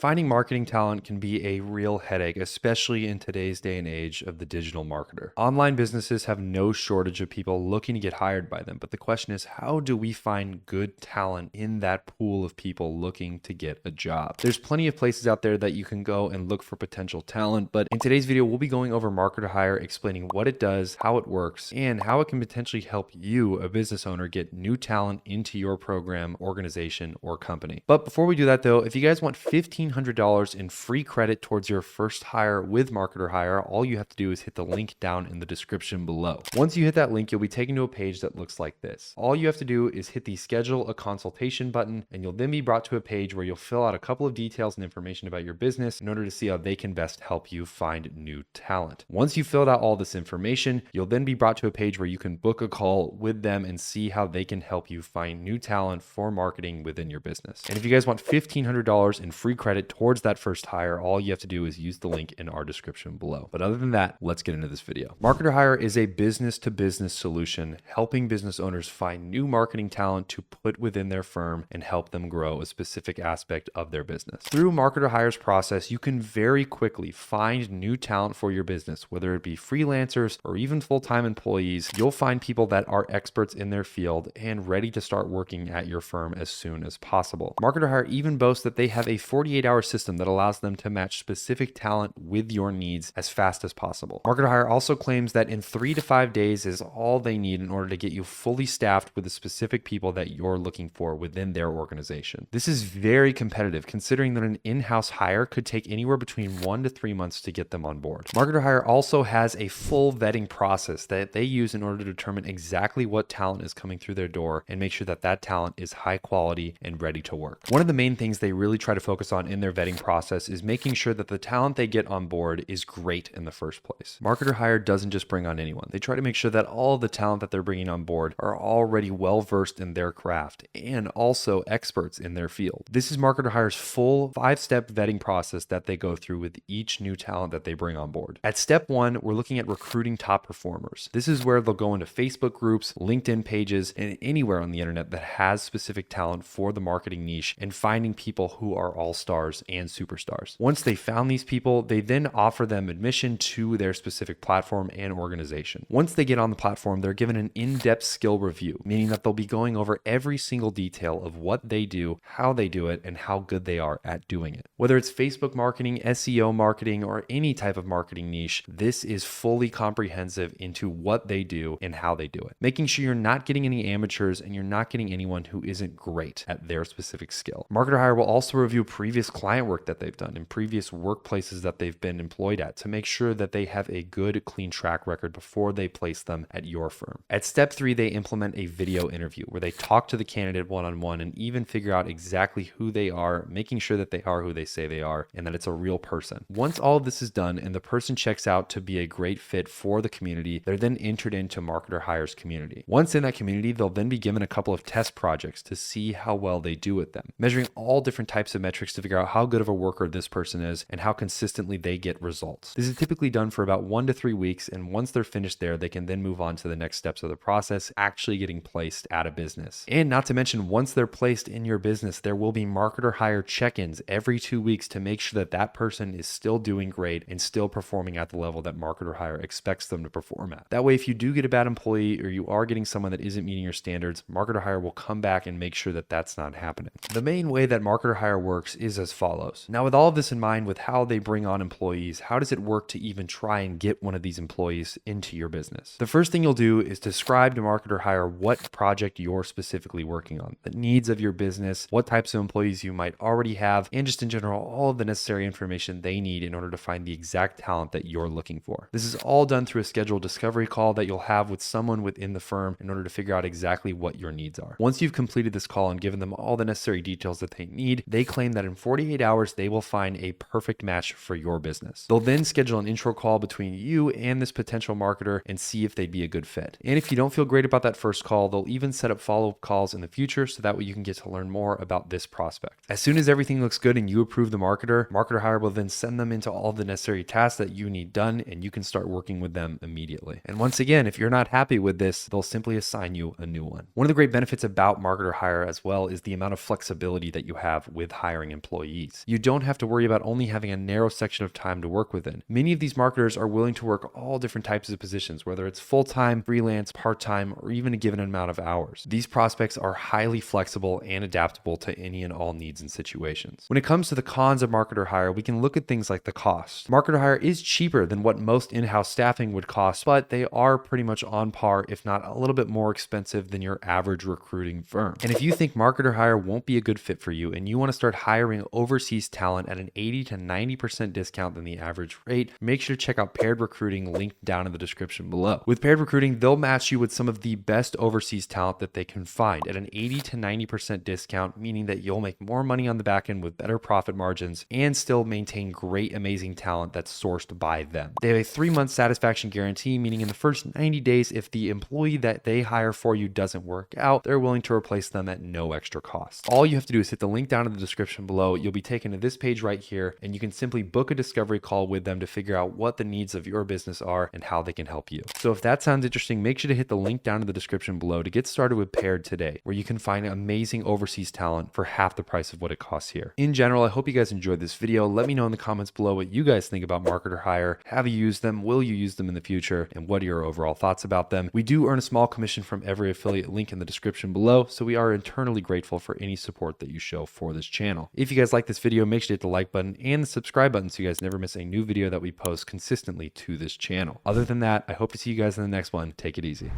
Finding marketing talent can be a real headache, especially in today's day and age of the digital marketer. Online businesses have no shortage of people looking to get hired by them, but the question is, how do we find good talent in that pool of people looking to get a job? There's plenty of places out there that you can go and look for potential talent, but in today's video, we'll be going over Marketer Hire, explaining what it does, how it works, and how it can potentially help you, a business owner, get new talent into your program, organization, or company. But before we do that though, if you guys want $1,500 in free credit towards your first hire with Marketer Hire, all you have to do is hit the link down in the description below. Once you hit that link, you'll be taken to a page that looks like this. All you have to do is hit the schedule a consultation button, and you'll then be brought to a page where you'll fill out a couple of details and information about your business in order to see how they can best help you find new talent. Once you've filled out all this information, you'll then be brought to a page where you can book a call with them and see how they can help you find new talent for marketing within your business. And if you guys want $1,500 in free credit towards that first hire, all you have to do is use the link in our description below. But other than that, let's get into this video. Marketer Hire is a business-to-business solution, helping business owners find new marketing talent to put within their firm and help them grow a specific aspect of their business. Through Marketer Hire's process, you can very quickly find new talent for your business, whether it be freelancers or even full-time employees. You'll find people that are experts in their field and ready to start working at your firm as soon as possible. Marketer Hire even boasts that they have a 48-hour system that allows them to match specific talent with your needs as fast as possible. Marketer Hire also claims that in 3 to 5 days is all they need in order to get you fully staffed with the specific people that you're looking for within their organization. This is very competitive, considering that an in-house hire could take anywhere between 1 to 3 months to get them on board. Marketer Hire also has a full vetting process that they use in order to determine exactly what talent is coming through their door and make sure that that talent is high quality and ready to work. One of the main things they really try to focus on in their vetting process is making sure that the talent they get on board is great in the first place. Marketer Hire doesn't just bring on anyone. They try to make sure that all the talent that they're bringing on board are already well versed in their craft and also experts in their field. This is Marketer Hire's full 5-step vetting process that they go through with each new talent that they bring on board. At step 1, we're looking at recruiting top performers. This is where they'll go into Facebook groups, LinkedIn pages, and anywhere on the internet that has specific talent for the marketing niche and finding people who are all-stars and superstars. Once they found these people, they then offer them admission to their specific platform and organization. Once they get on the platform, they're given an in-depth skill review, meaning that they'll be going over every single detail of what they do, how they do it, and how good they are at doing it. Whether it's Facebook marketing, SEO marketing, or any type of marketing niche, this is fully comprehensive into what they do and how they do it, making sure you're not getting any amateurs and you're not getting anyone who isn't great at their specific skill. Marketer Hire will also review previous client work that they've done and previous workplaces that they've been employed at to make sure that they have a good, clean track record before they place them at your firm. At step 3, they implement a video interview where they talk to the candidate one-on-one and even figure out exactly who they are, making sure that they are who they say they are and that it's a real person. Once all of this is done and the person checks out to be a great fit for the community, they're then entered into Marketer Hire's community. Once in that community, they'll then be given a couple of test projects to see how well they do with them, measuring all different types of metrics to figure out how good of a worker this person is and how consistently they get results. This is typically done for about 1 to 3 weeks, and once they're finished there, they can then move on to the next steps of the process, actually getting placed at a business. And not to mention, once they're placed in your business, there will be Marketer Hire check-ins every 2 weeks to make sure that that person is still doing great and still performing at the level that Marketer Hire expects them to perform at. That way, if you do get a bad employee or you are getting someone that isn't meeting your standards, Marketer Hire will come back and make sure that that's not happening. The main way that Marketer Hire works is as follows. Now, with all of this in mind, with how they bring on employees, how does it work to even try and get one of these employees into your business? The first thing you'll do is describe to Marketer Hire what project you're specifically working on, the needs of your business, what types of employees you might already have, and just in general, all of the necessary information they need in order to find the exact talent that you're looking for. This is all done through a scheduled discovery call that you'll have with someone within the firm in order to figure out exactly what your needs are. Once you've completed this call and given them all the necessary details that they need, they claim that in 48 hours, they will find a perfect match for your business. They'll then schedule an intro call between you and this potential marketer and see if they'd be a good fit. And if you don't feel great about that first call, they'll even set up follow-up calls in the future so that way you can get to learn more about this prospect. As soon as everything looks good and you approve the marketer, Marketer Hire will then send them into all the necessary tasks that you need done and you can start working with them immediately. And once again, if you're not happy with this, they'll simply assign you a new one. One of the great benefits about Marketer Hire as well is the amount of flexibility that you have with hiring employees. employees. You don't have to worry about only having a narrow section of time to work within. Many of these marketers are willing to work all different types of positions, whether it's full-time, freelance, part-time, or even a given amount of hours. These prospects are highly flexible and adaptable to any and all needs and situations. When it comes to the cons of marketer hire, we can look at things like the cost. Marketer hire is cheaper than what most in-house staffing would cost, but they are pretty much on par, if not a little bit more expensive than your average recruiting firm. And if you think marketer hire won't be a good fit for you and you want to start hiring overseas talent at an 80 to 90% discount than the average rate, make sure to check out Paired Recruiting, linked down in the description below. With Paired Recruiting, they'll match you with some of the best overseas talent that they can find at an 80 to 90% discount, meaning that you'll make more money on the back end with better profit margins and still maintain great, amazing talent that's sourced by them. They have a 3-month satisfaction guarantee, meaning in the first 90 days, if the employee that they hire for you doesn't work out, they're willing to replace them at no extra cost. All you have to do is hit the link down in the description below. You'll be taken to this page right here, and you can simply book a discovery call with them to figure out what the needs of your business are and how they can help you. So if that sounds interesting, make sure to hit the link down in the description below to get started with Paired today, where you can find amazing overseas talent for half the price of what it costs here. In general, I hope you guys enjoyed this video. Let me know in the comments below what you guys think about marketer hire. Have you used them? Will you use them in the future? And what are your overall thoughts about them? We do earn a small commission from every affiliate, link in the description below, so we are internally grateful for any support that you show for this channel. If you guys like this video, make sure to hit the like button and the subscribe button so you guys never miss a new video that we post consistently to this channel. Other than that, I hope to see you guys in the next one. Take it easy.